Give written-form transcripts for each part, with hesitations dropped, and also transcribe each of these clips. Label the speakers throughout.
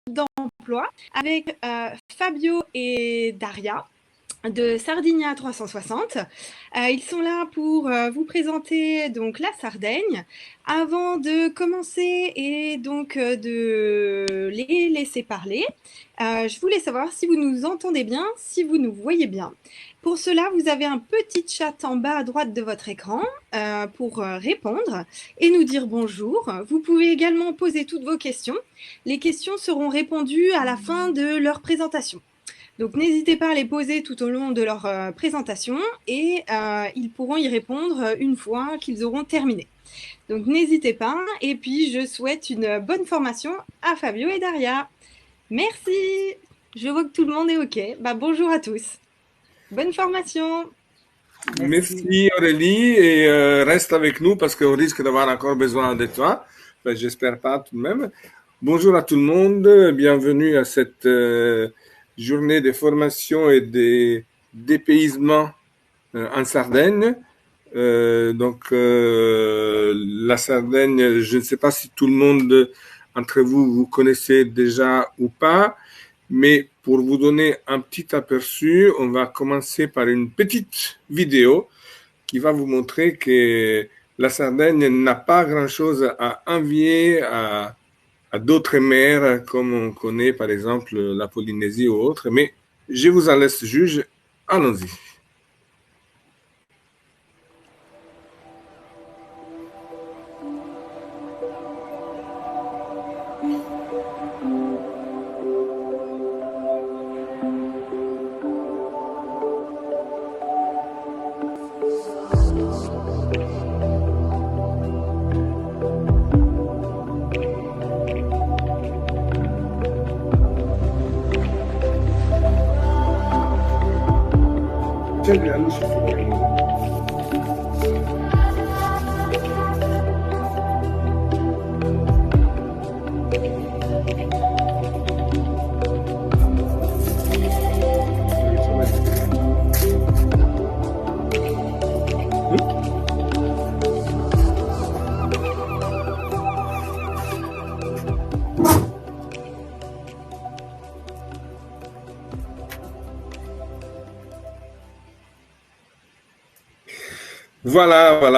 Speaker 1: d'emploi avec Fabio et Daria de Sardinia 360. Ils sont là pour vous présenter donc la Sardaigne. Avant de commencer et donc de les laisser parler, je voulais savoir si vous nous entendez bien, si vous nous voyez bien. Pour cela, vous avez un petit chat en bas à droite de votre écran pour répondre et nous dire bonjour. Vous pouvez également poser toutes vos questions. Les questions seront répondues à la fin de leur présentation. Donc n'hésitez pas à les poser tout au long de leur présentation et ils pourront y répondre une fois qu'ils auront terminé. Donc n'hésitez pas et puis je souhaite une bonne formation à Fabio et Daria. Merci. Je vois que tout le monde est OK. Bonjour à tous. Bonne formation.
Speaker 2: Merci Aurélie et reste avec nous parce qu'on risque d'avoir encore besoin de toi. Enfin, j'espère pas tout de même. Bonjour à tout le monde, bienvenue à cette journée de formation et de dépaysement en Sardaigne. La Sardaigne, je ne sais pas si tout le monde entre vous, vous connaissez déjà ou pas, mais pour vous donner un petit aperçu, on va commencer par une petite vidéo qui va vous montrer que la Sardaigne n'a pas grand-chose à envier à d'autres mers comme on connaît par exemple la Polynésie ou autre, mais je vous en laisse juge. Allons-y.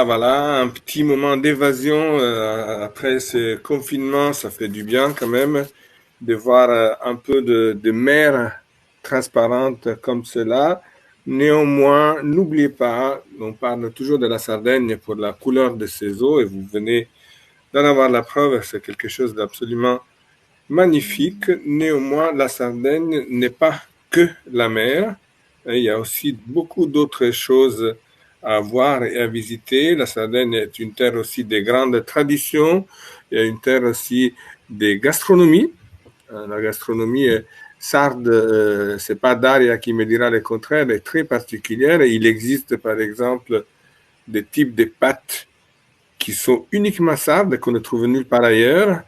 Speaker 2: Voilà, un petit moment d'évasion après ce confinement, ça fait du bien quand même de voir un peu de mer transparente comme cela. Néanmoins, n'oubliez pas, on parle toujours de la Sardaigne pour la couleur de ses eaux et vous venez d'en avoir la preuve, c'est quelque chose d'absolument magnifique. Néanmoins, la Sardaigne n'est pas que la mer, il y a aussi beaucoup d'autres choses à voir et à visiter. La Sardaigne est une terre aussi de grandes traditions, il y a une terre aussi de gastronomie. La gastronomie sarde, c'est pas Daria qui me dira le contraire, est très particulière. Il existe par exemple des types de pâtes qui sont uniquement sardes, qu'on ne trouve nulle part ailleurs.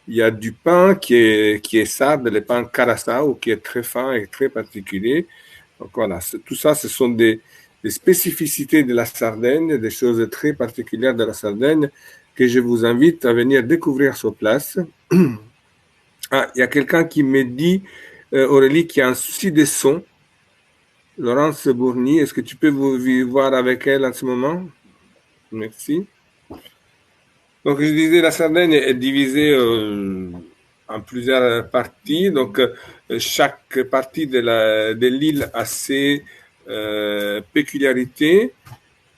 Speaker 2: Il y a du pain qui est sarde, le pain carasau, qui est très fin et très particulier. Donc voilà, tout ça, ce sont des spécificités de la Sardaigne, des choses très particulières de la Sardaigne que je vous invite à venir découvrir sur place. Ah, il y a quelqu'un qui me dit, Aurélie, qu'il y a un souci de son. Laurence Bourny, est-ce que tu peux voir avec elle en ce moment? Merci. Donc, je disais, la Sardaigne est divisée en plusieurs parties. Donc, chaque partie de l'île a ses peculiarités,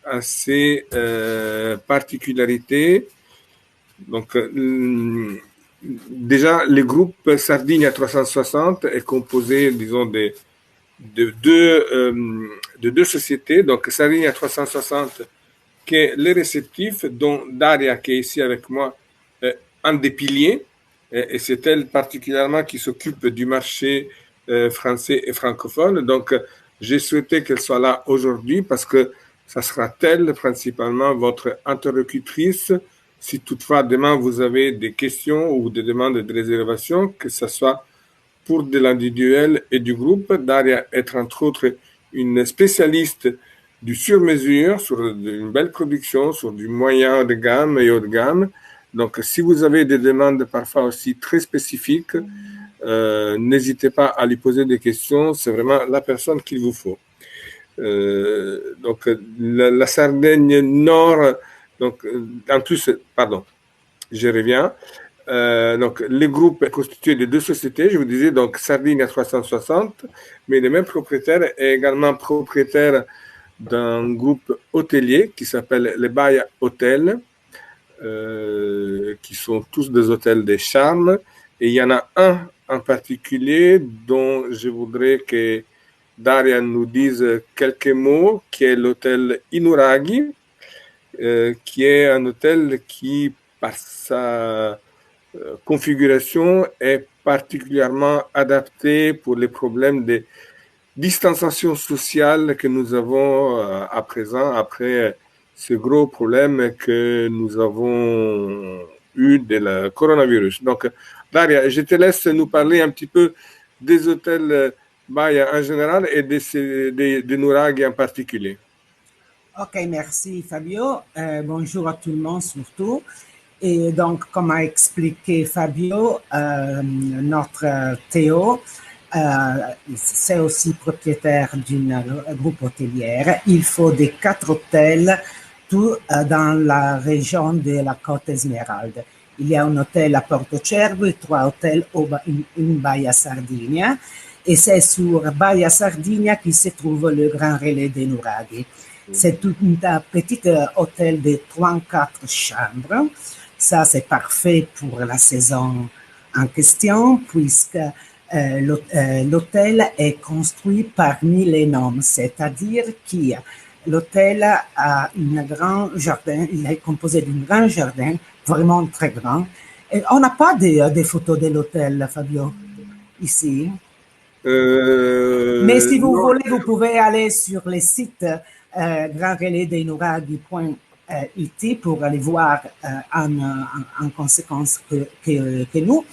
Speaker 2: a ses particularités. Donc, déjà, le groupe Sardinia 360 est composé, disons, de deux sociétés. Donc, Sardinia 360, qui est le réceptif, dont Daria, qui est ici avec moi, est un des piliers. Et c'est elle particulièrement qui s'occupe du marché français et francophone. Donc, j'ai souhaité qu'elle soit là aujourd'hui parce que ça sera elle principalement votre interlocutrice. Si toutefois demain vous avez des questions ou des demandes de réservation, que ce soit pour de l'individuel et du groupe, Daria est entre autres une spécialiste du sur-mesure, sur une belle production, sur du moyen de gamme et haut de gamme. Donc, si vous avez des demandes parfois aussi très spécifiques, n'hésitez pas à lui poser des questions. C'est vraiment la personne qu'il vous faut. Donc, la Sardaigne Nord, donc, en plus, pardon, je reviens. Donc, le groupe est constitué de deux sociétés, je vous disais, donc Sardinia 360, mais le même propriétaire est également propriétaire d'un groupe hôtelier qui s'appelle les Baia Hôtel, qui sont tous des hôtels de charme. Et il y en a un en particulier dont je voudrais que Daria nous dise quelques mots, qui est l'hôtel Inuraghi, qui est un hôtel qui, par sa configuration, est particulièrement adapté pour les problèmes de distanciation sociale que nous avons à présent, après ce gros problème que nous avons eu de la coronavirus. Donc, Daria, je te laisse nous parler un petit peu des hôtels Baia en général et de Nuraghi en particulier.
Speaker 3: Ok, merci Fabio. Bonjour à tout le monde surtout. Et donc, comme a expliqué Fabio, notre Théo, c'est aussi propriétaire d'une groupe hôtelière. Il faut des 4 hôtels, tout dans la région de la Côte Esmeralda. Il y a un hôtel à Porto Cervo et 3 hôtels in Baia Sardinia. Et c'est sur Baia Sardinia qu'il se trouve le Grand Relais de Nuraghi. C'est un petit hôtel de 34 chambres. Ça, c'est parfait pour la saison en question, puisque l'hôtel est construit par millénaires, c'est-à-dire que l'hôtel a un grand jardin, il est composé d'un grand jardin, vraiment très grand. Et on n'a pas des photos de l'hôtel, Fabio, ici. Mais si vous voulez, vous pouvez aller sur le site grandrelaydenuraghi.it pour aller voir en conséquence que nous.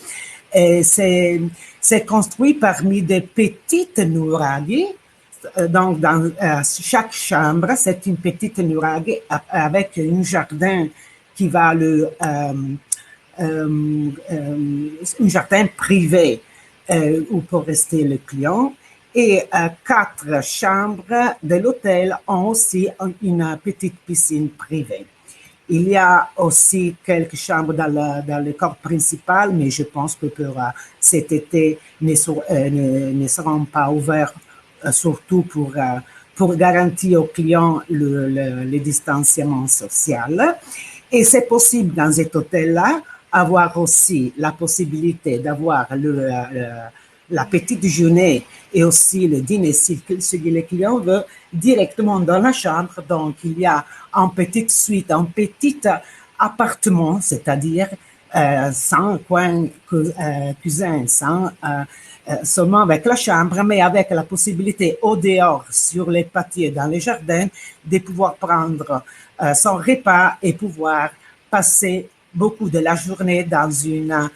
Speaker 3: C'est construit parmi des petites nuraghi. Donc, dans chaque chambre, c'est une petite nuraghi avec un jardin qui va un jardin privé où peut rester le client. Et 4 chambres de l'hôtel ont aussi une petite piscine privée. Il y a aussi quelques chambres dans le corps principal, mais je pense que pour cet été ne seront pas ouverts, surtout pour garantir aux clients le distanciement social. Et c'est possible dans cet hôtel-là avoir aussi la possibilité d'avoir la petite déjeuner et aussi le dîner si le client veut directement dans la chambre. Donc, il y a une petite suite, un petit appartement, c'est-à-dire sans coin cuisine, sans seulement avec la chambre, mais avec la possibilité au dehors, sur les pâtiers, dans les jardins, de pouvoir prendre son repas et pouvoir passer beaucoup de la journée dans une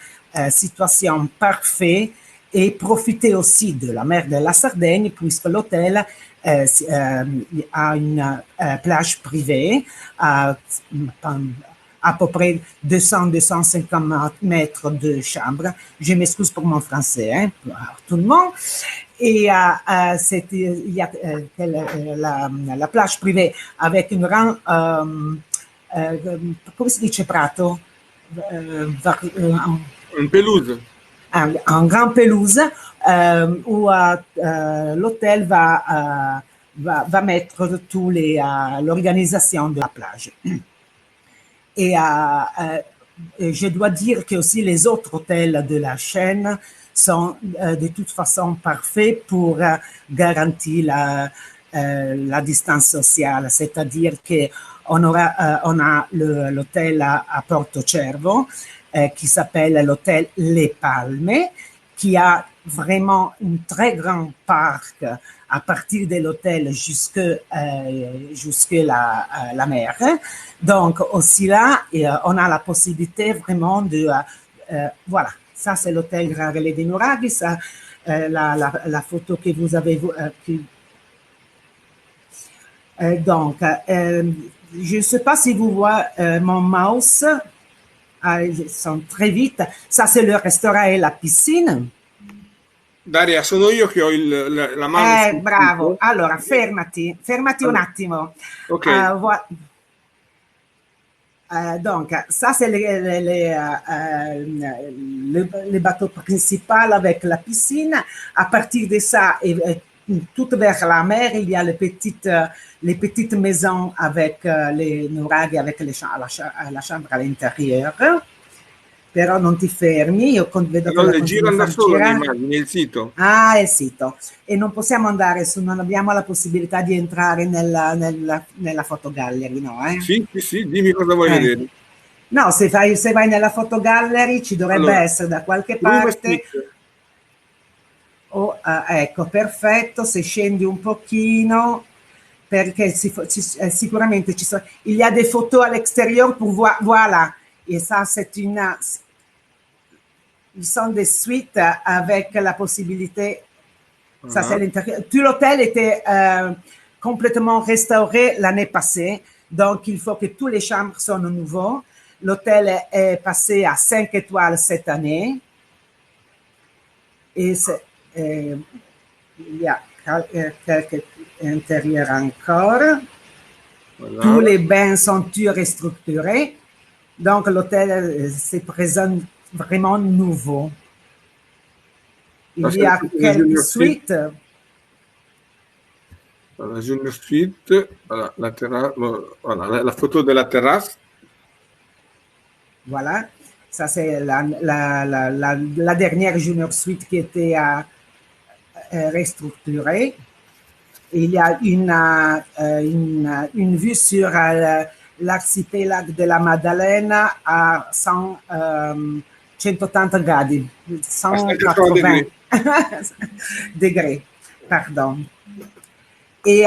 Speaker 3: situation parfaite et profiter aussi de la mer de la Sardaigne, puisque l'hôtel a une plage privée à peu près 200-250 mètres de chambre. Je m'excuse pour mon français, hein, pour tout le monde. Et il y a la plage privée avec une grande, come si dice prato?
Speaker 2: Une pelouse.
Speaker 3: En grande pelouse où l'hôtel va mettre tous l'organisation de la plage. Et je dois dire que aussi les autres hôtels de la chaîne sont de toute façon parfaits pour garantir la distance sociale, c'est-à-dire qu'on a l'hôtel à Porto Cervo, qui s'appelle l'hôtel Les Palmes, qui a vraiment un très grand parc à partir de l'hôtel jusque la mer. Donc aussi là, on a la possibilité vraiment de voilà, ça c'est l'hôtel Grand Relais de Nuraghi, ça la photo que vous avez donc je ne sais pas si vous voyez mon mouse. Ils sont très vite. Ça, c'est le restaurant et la piscine.
Speaker 2: Daria, sono io che ho la mano sul
Speaker 3: Bravo.
Speaker 2: sito.
Speaker 3: Allora, fermati un
Speaker 2: Allora,
Speaker 3: attimo.
Speaker 2: ok,
Speaker 3: Donc, ça, c'est le bateau principal avec la piscine. À partir de ça, tout vers la mer, il y a les petites maisons avec les nuraghi, avec la chambre à l'intérieur. Però non ti fermi, io vedo che
Speaker 2: non
Speaker 3: la
Speaker 2: le
Speaker 3: continui a
Speaker 2: girano da
Speaker 3: far
Speaker 2: solo le
Speaker 3: girare.
Speaker 2: immagini, il sito.
Speaker 3: Ah, è il sito. E non possiamo andare su, non abbiamo la possibilità di entrare nella fotogallery, no?
Speaker 2: Sì, sì, sì, dimmi cosa vuoi
Speaker 3: Eh.
Speaker 2: vedere.
Speaker 3: No, se vai nella fotogallery ci dovrebbe
Speaker 2: Allora,
Speaker 3: essere da qualche
Speaker 2: room
Speaker 3: parte.
Speaker 2: stick.
Speaker 3: Ecco, perfetto, se scendi un pochino, perché sicuramente ci sono. Il y a des photos à l'extérieur pour voir, voilà. Et ça, c'est une. Ils sont des suites avec la possibilité. Ça, c'est l'intérieur. Tout l'hôtel était complètement restauré l'année passée. Donc, il faut que toutes les chambres soient nouveaux. L'hôtel est passé à 5 étoiles cette année. Et il y a quelques intérieurs encore.
Speaker 2: Voilà.
Speaker 3: Tous les bains sont tous restructurés. Donc, l'hôtel se présente vraiment nouveau. Il y a quelques suites.
Speaker 2: La Junior Suite, voilà, voilà, la photo de la terrasse.
Speaker 3: Voilà, ça c'est la dernière Junior Suite qui était restructurée. Il y a une vue sur l'archipelago de la Maddalena à 180 gradi, 180 degré, pardon. E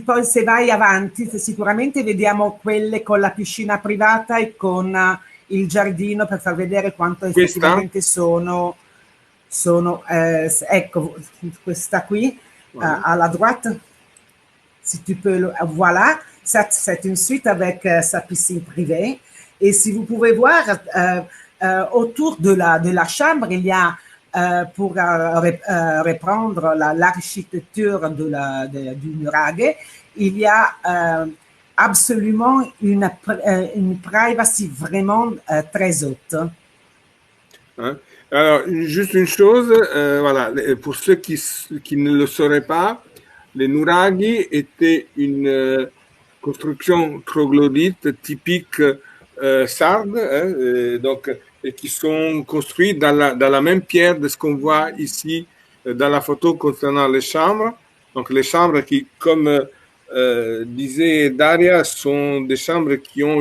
Speaker 3: poi se vai avanti sicuramente vediamo quelle con la piscina privata e con il giardino per far vedere quanto effettivamente sono ecco questa qui à la droite, si tu peux, voilà, c'est une suite avec sa piscine privée. Et si vous pouvez voir, autour de la chambre, il y a, pour reprendre l'architecture du nuraghe, il y a absolument une privacy vraiment très haute.
Speaker 2: Alors, juste une chose, voilà, pour ceux qui ne le sauraient pas, les nuraghi étaient une construction troglodyte typique sarde, donc, et qui sont construits dans la même pierre de ce qu'on voit ici dans la photo concernant les chambres. Donc, les chambres qui, comme disait Daria, sont des chambres qui ont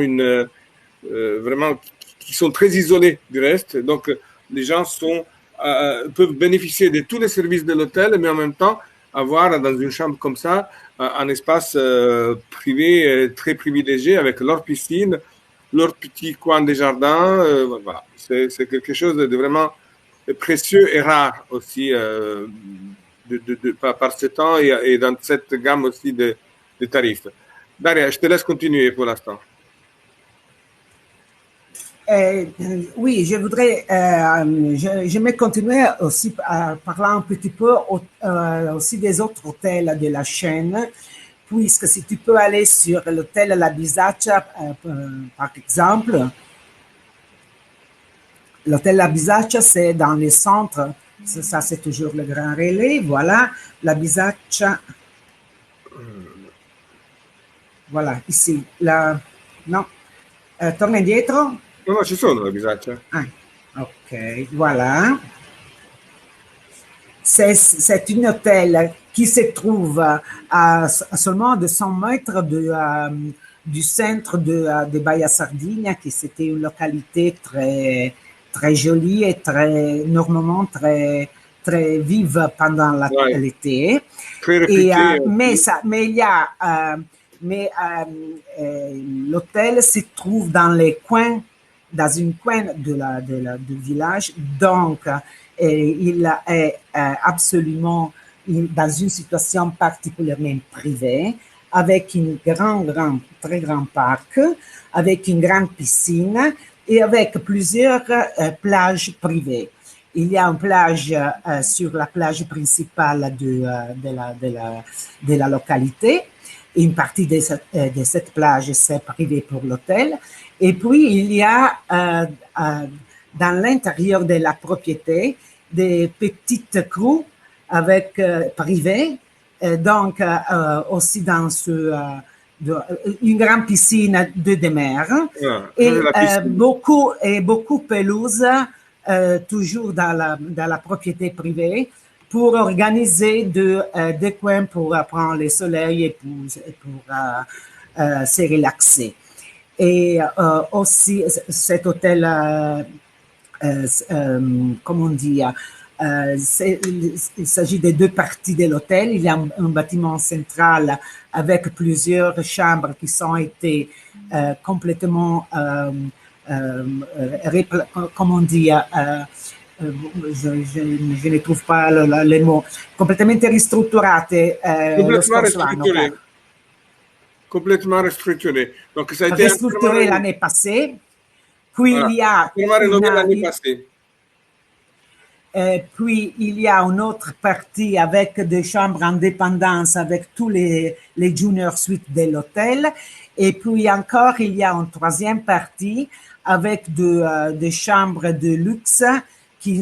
Speaker 2: vraiment, qui sont très isolées du reste. Donc, les gens peuvent bénéficier de tous les services de l'hôtel, mais en même temps avoir dans une chambre comme ça un espace privé très privilégié avec leur piscine, leur petit coin de jardin. Voilà. C'est quelque chose de vraiment précieux et rare aussi par ce temps et dans cette gamme aussi de tarifs. Daria, je te laisse continuer pour l'instant.
Speaker 3: Oui, je voudrais, j'aimerais continuer aussi à parler un petit peu aussi des autres hôtels de la chaîne, puisque si tu peux aller sur l'hôtel La Bisaccia, par exemple, l'hôtel La Bisaccia, c'est dans le centre, ça c'est toujours le Grand Relais, voilà, La Bisaccia, voilà, ici, non, torna indietro.
Speaker 2: No, ci sono le Bisaccia.
Speaker 3: Ah, ok, voilà. C'est un hôtel qui se trouve à seulement 200 mètres du centre de Baia Sardinia, qui c'était une localité très, très jolie et normalement très vive pendant l'été.
Speaker 2: Très réputée.
Speaker 3: Mais il y a, l'hôtel se trouve dans un coin du village, donc il est absolument dans une situation particulièrement privée, avec très grand parc, avec une grande piscine et avec plusieurs plages privées. il y a une plage sur la plage principale de la localité. Une partie de cette plage, c'est privé pour l'hôtel. Et puis, il y a dans l'intérieur de la propriété des petites crues avec privées. Donc, aussi dans une grande piscine de mer. Et beaucoup pelouse, toujours dans la propriété privée, pour organiser des coins pour prendre le soleil et pour se relaxer. Et aussi, cet hôtel, comment on dit, il s'agit de deux parties de l'hôtel. Il y a un bâtiment central avec plusieurs chambres qui ont été complètement, comment on dit, je ne trouve pas les mots, completamente ristrutturate lo scorso anno.
Speaker 2: Complètement restructuré. Donc, ça a été
Speaker 3: restructuré l'année passée. Puis il y a
Speaker 2: l'année passée.
Speaker 3: Puis il y a une autre partie avec des chambres indépendantes avec tous les junior suites de l'hôtel. Et puis encore, il y a une troisième partie avec des chambres de luxe qui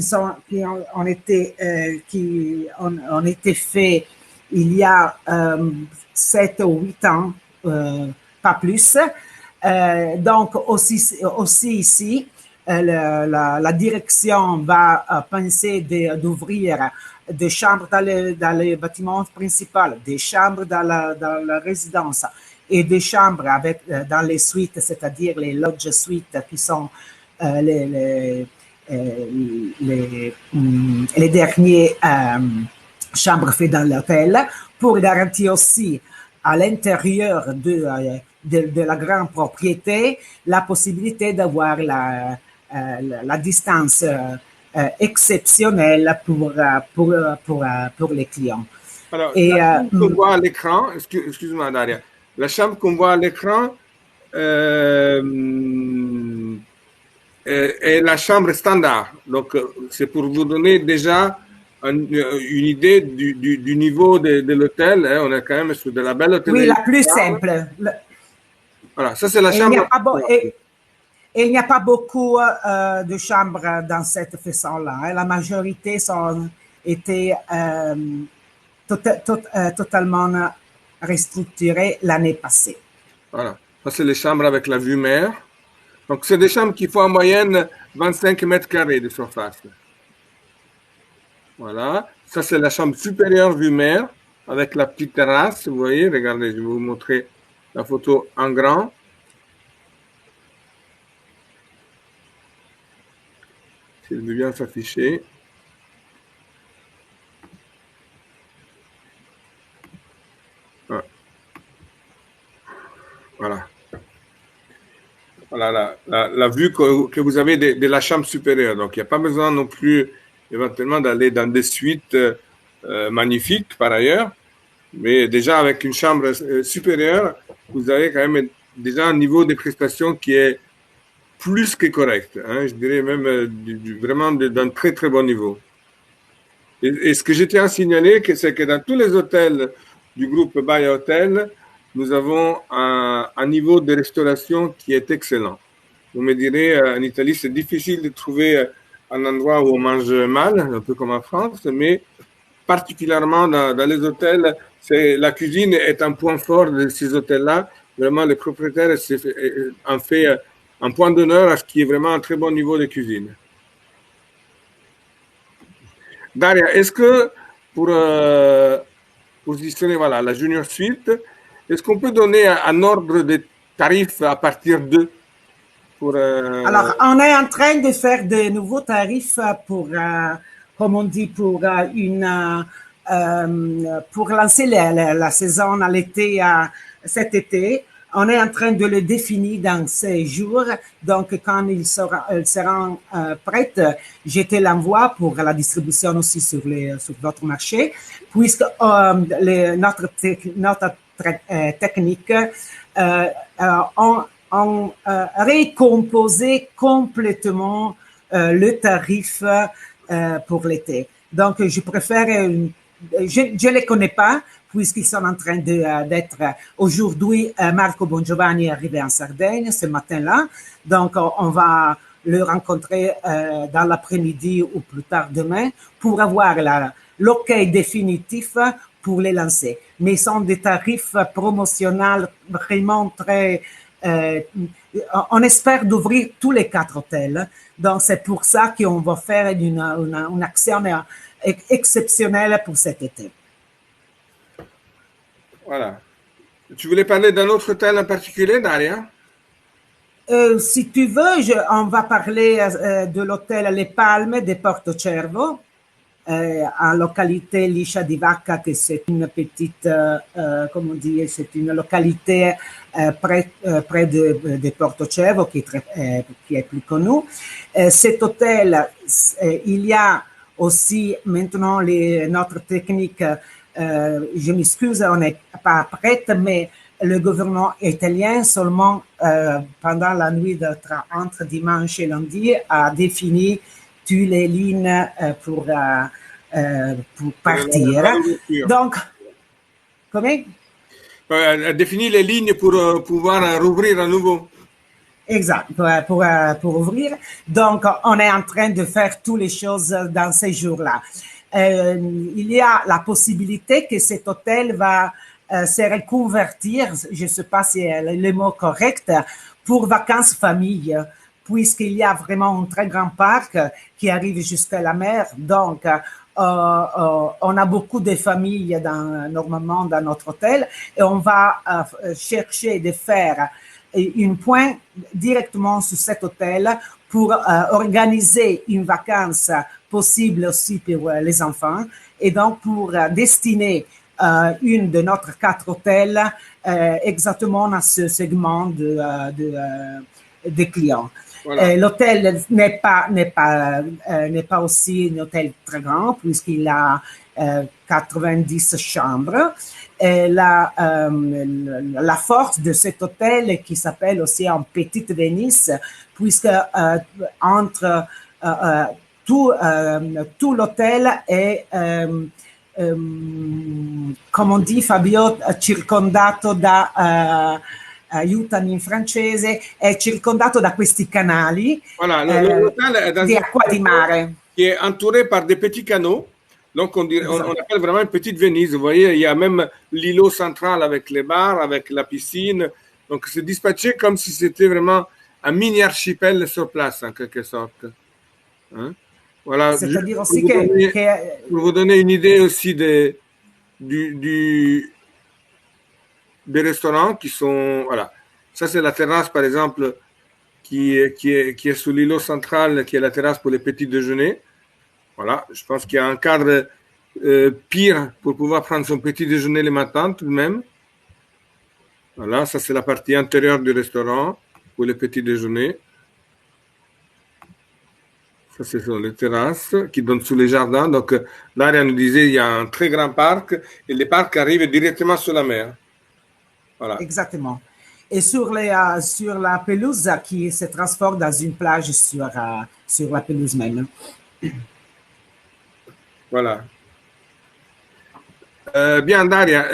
Speaker 3: ont été faits il y a 7 ou 8 ans, pas plus. Donc aussi ici, la direction va penser d'ouvrir des chambres dans le bâtiment principal, des chambres dans la résidence et des chambres dans les suites, c'est-à-dire les lodge suites qui sont les dernières chambres faites dans l'hôtel, pour garantir aussi à l'intérieur de la grande propriété la possibilité d'avoir la distance exceptionnelle pour les clients.
Speaker 2: Alors, la chambre qu'on voit à l'écran, excuse-moi Daria, la chambre qu'on voit à l'écran est la chambre standard. Donc, c'est pour vous donner déjà une idée du niveau de l'hôtel. Hein. On est quand même sur de la belle hôtellerie.
Speaker 3: Oui, la plus simple.
Speaker 2: Voilà, ça c'est la chambre.
Speaker 3: Et il n'y a pas beaucoup de chambres dans cette façon-là. Hein. La majorité ont été totalement restructurées l'année passée.
Speaker 2: Voilà, ça c'est les chambres avec la vue mer. Donc, c'est des chambres qui font en moyenne 25 mètres carrés de surface. Voilà. Ça, c'est la chambre supérieure vue mer avec la petite terrasse. Vous voyez, regardez, je vais vous montrer la photo en grand. Si elle veut bien s'afficher. Voilà. Voilà la vue que vous avez de la chambre supérieure. Donc, il n'y a pas besoin non plus éventuellement d'aller dans des suites magnifiques par ailleurs. Mais déjà, avec une chambre supérieure, vous avez quand même déjà un niveau de prestation qui est plus que correct. Hein, je dirais même vraiment d'un très, très bon niveau. Et ce que je tiens à signaler, c'est que dans tous les hôtels du groupe Bahia Hotel, nous avons un niveau de restauration qui est excellent. Vous me direz, en Italie, c'est difficile de trouver un endroit où on mange mal, un peu comme en France, mais particulièrement dans les hôtels, la cuisine est un point fort de ces hôtels-là. Vraiment, les propriétaires en fait un point d'honneur à ce qui est vraiment un très bon niveau de cuisine. Daria, est-ce que pour positionner la Junior Suite, est-ce qu'on peut donner un ordre de tarifs à partir de
Speaker 3: Alors, on est en train de faire de nouveaux tarifs pour, comme on dit, pour lancer la saison à l'été, cet été. On est en train de le définir dans ces jours. Donc, quand ils seront prêts, je te l'envoie pour la distribution aussi sur votre marché, puisque notre technique ont récomposé complètement le tarif pour l'été. Donc, je préfère, je ne les connais pas, puisqu'ils sont en train d'être, aujourd'hui, Marco Bongiovanni est arrivé en Sardaigne ce matin-là. Donc, on va le rencontrer dans l'après-midi ou plus tard demain pour avoir l'OK définitif pour les lancer. Mais ils sont des tarifs promotionnels vraiment très... on espère d'ouvrir tous les 4 hôtels. Donc, c'est pour ça qu'on va faire une action exceptionnelle pour cet été.
Speaker 2: Voilà. Tu voulais parler d'un autre hôtel en particulier, Daria?
Speaker 3: Si tu veux, on va parler de l'hôtel Les Palmes de Porto Cervo, en localité Liscia di Vacca, que c'est une petite, comment dire, c'est une localité près de Porto Cervo qui est plus connue. Cet hôtel, il y a aussi maintenant notre technique, je m'excuse, on n'est pas prête, mais le gouvernement italien seulement pendant la nuit entre dimanche et lundi a défini toutes les lignes pour partir. Donc, comment?
Speaker 2: A défini les lignes pour pouvoir rouvrir à nouveau.
Speaker 3: Exact, pour ouvrir. Donc, on est en train de faire toutes les choses dans ces jours-là. Il y a la possibilité que cet hôtel va se reconvertir, je ne sais pas si c'est le mot correct, pour vacances famille, puisqu'il y a vraiment un très grand parc qui arrive jusqu'à la mer. Donc, on a beaucoup de familles normalement dans notre hôtel et on va chercher de faire une point directement sur cet hôtel pour organiser une vacance possible aussi pour les enfants et donc pour destiner une de notre 4 hôtels exactement à ce segment de clients. Voilà. L'hôtel n'est pas aussi un hôtel très grand puisqu'il a 90 chambres. Et la force de cet hôtel qui s'appelle aussi en Petite Venise, puisque entre tout l'hôtel est come on dit Fabio, circondato da aiutami in francese, è circondato da questi canali di acqua di mare.
Speaker 2: Qui est entouré par des petits canaux. Donc, on appelle vraiment une petite Venise. Vous voyez, il y a même l'îlot central avec les bars, avec la piscine. Donc, c'est dispatché comme si c'était vraiment un mini archipel sur place, en quelque sorte. Hein? Voilà.
Speaker 3: C'est-à-dire aussi
Speaker 2: pour vous donner une idée aussi des restaurants qui sont... Voilà. Ça, c'est la terrasse, par exemple, qui est sous l'îlot central, qui est la terrasse pour les petits déjeuners. Voilà, je pense qu'il y a un cadre pire pour pouvoir prendre son petit déjeuner le matin tout de même. Voilà, ça c'est la partie intérieure du restaurant pour le petit déjeuner. Ça ce sont les terrasses qui donnent sous les jardins. Donc Daria nous disait il y a un très grand parc et les parcs arrivent directement sur la mer. Voilà.
Speaker 3: Exactement. Et sur la pelouse qui se transforme dans une plage sur la pelouse même.
Speaker 2: Voilà. Bien, Daria.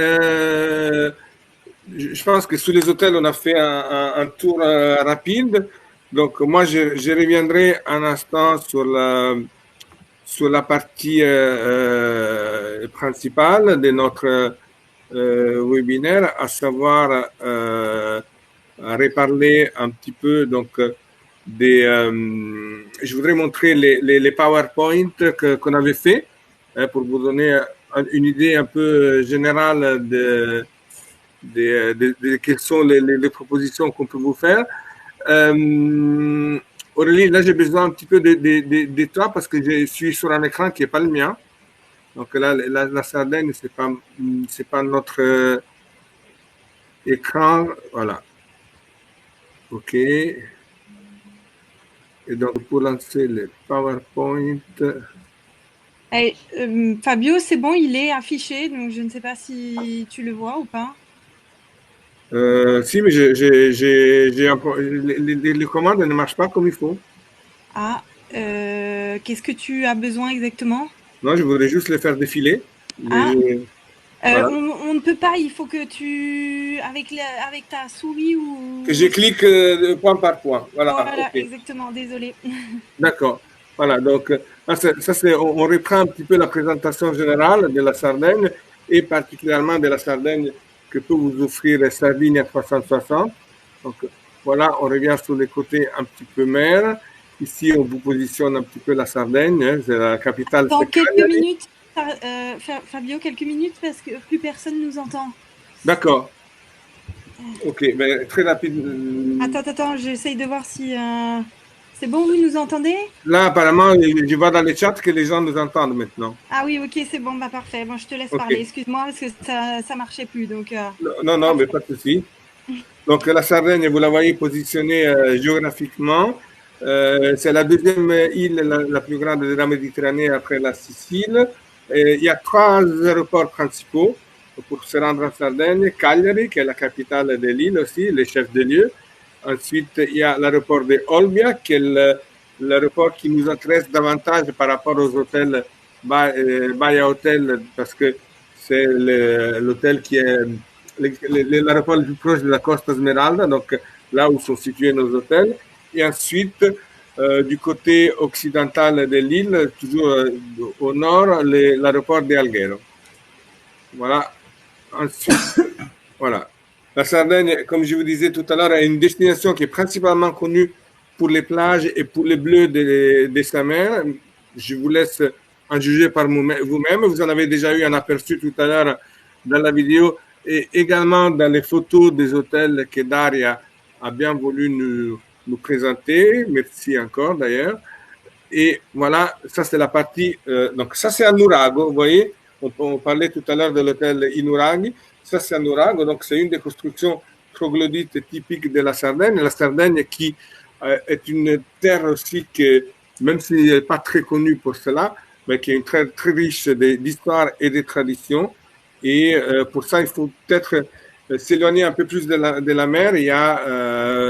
Speaker 2: Je pense que sur les hôtels, on a fait un tour rapide. Donc, moi, je reviendrai un instant sur la partie principale de notre webinaire, à savoir reparler un petit peu donc je voudrais montrer les PowerPoint qu'on avait fait pour vous donner une idée un peu générale de quelles sont les propositions qu'on peut vous faire. Aurélie, là j'ai besoin un petit peu de toi parce que je suis sur un écran qui n'est pas le mien. Donc là, la Sardaigne, c'est pas notre écran. Voilà. OK. Et donc, pour lancer le PowerPoint...
Speaker 1: Fabio, c'est bon, il est affiché, donc je ne sais pas si tu le vois ou pas.
Speaker 2: Si, mais les commandes ne marchent pas comme il faut.
Speaker 1: Ah, Qu'est-ce que tu as besoin exactement?
Speaker 2: Non, je voudrais juste les faire défiler. Voilà.
Speaker 1: On ne peut pas, il faut que tu... Avec ta souris ou...
Speaker 2: Que je clique point par point. Voilà,
Speaker 1: Voilà,
Speaker 2: okay.
Speaker 1: Exactement, désolé.
Speaker 2: D'accord. Voilà, donc on reprend un petit peu la présentation générale de la Sardaigne et particulièrement de la Sardaigne que peut vous offrir Sardinia 360. Donc voilà, on revient sur les côtés un petit peu mer. Ici, on vous positionne un petit peu la Sardaigne, hein, c'est la capitale.
Speaker 1: Attends quelques minutes, Fabio, quelques minutes parce que plus personne nous entend.
Speaker 2: D'accord. Ok, mais très rapide.
Speaker 1: Attends, j'essaye de voir si... C'est bon, vous nous entendez?
Speaker 2: Là, apparemment, je vois dans les chats que les gens nous entendent maintenant.
Speaker 1: Ah oui, ok, c'est bon, bah parfait. Bon, je te laisse parler. Excuse-moi parce que ça marchait plus. Donc,
Speaker 2: Non, mais pas de souci. Donc, la Sardaigne, vous la voyez positionnée géographiquement. C'est la deuxième île la plus grande de la Méditerranée après la Sicile. Il y a 3 aéroports principaux pour se rendre en Sardaigne. Cagliari, qui est la capitale de l'île aussi, le chef de lieu. Ensuite, il y a l'aéroport de Olbia, qui est l'aéroport qui nous intéresse davantage par rapport aux hôtels Bahia Hotel, parce que c'est l'hôtel qui est l'aéroport le plus proche de la Costa Smeralda, donc là où sont situés nos hôtels. Et ensuite, du côté occidental de l'île, toujours au nord, l'aéroport de Alghero. Voilà. Ensuite, voilà. La Sardaigne, comme je vous disais tout à l'heure, est une destination qui est principalement connue pour les plages et pour les bleus de sa mer. Je vous laisse en juger par vous-même. Vous en avez déjà eu un aperçu tout à l'heure dans la vidéo et également dans les photos des hôtels que Daria a bien voulu nous présenter. Merci encore d'ailleurs. Et voilà, ça c'est la partie... donc ça c'est à Nurago, vous voyez. On parlait tout à l'heure de l'hôtel Inuraghi. Ça, c'est à Nurago, donc c'est une des constructions troglodytes typiques de la Sardaigne. La Sardaigne qui est une terre aussi que, même si elle n'est pas très connue pour cela, mais qui est très, très riche d'histoire et de traditions. Et pour ça, il faut peut-être s'éloigner un peu plus de la mer.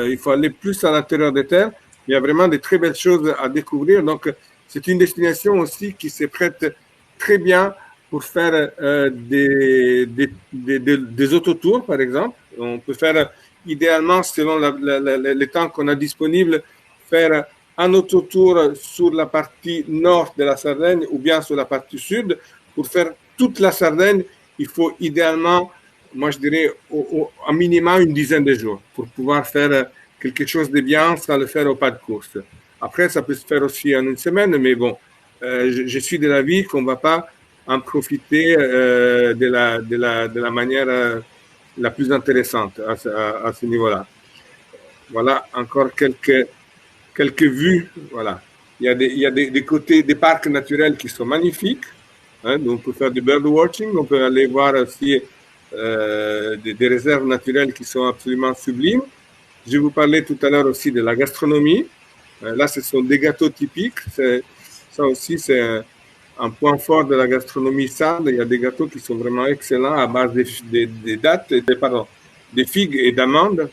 Speaker 2: Il faut aller plus à l'intérieur des terres. Il y a vraiment de très belles choses à découvrir. Donc, c'est une destination aussi qui se prête très bien pour faire des autotours, par exemple. On peut faire, idéalement, selon les temps qu'on a disponibles, faire un autotour sur la partie nord de la Sardaigne ou bien sur la partie sud. Pour faire toute la Sardaigne, il faut idéalement, moi je dirais, à minima une dizaine de jours pour pouvoir faire quelque chose de bien sans le faire au pas de course. Après, ça peut se faire aussi en une semaine, mais bon, je suis de l'avis qu'on ne va pas en profiter de la manière la plus intéressante à ce niveau-là. Voilà, encore quelques vues. Voilà. Il y a des côtés des parcs naturels qui sont magnifiques. Hein, donc on peut faire du birdwatching, on peut aller voir aussi des réserves naturelles qui sont absolument sublimes. Je vous parlais tout à l'heure aussi de la gastronomie. Là, ce sont des gâteaux typiques. Ça aussi, c'est un point fort de la gastronomie sarde. Il y a des gâteaux qui sont vraiment excellents à base des figues et d'amandes.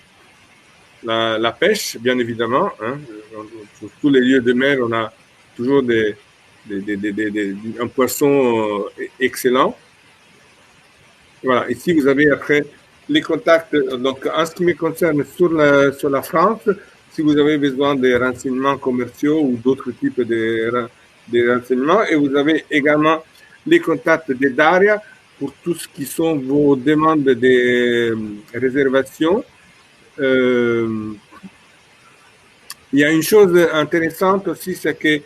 Speaker 2: La pêche, bien évidemment. Hein. Sur tous les lieux de mer, on a toujours un poisson excellent. Voilà, ici vous avez après les contacts. Donc, en ce qui me concerne sur la France, si vous avez besoin de renseignements commerciaux ou d'autres types de renseignements, et vous avez également les contacts de Daria pour tout ce qui sont vos demandes de réservation. Il y a une chose intéressante aussi, c'est que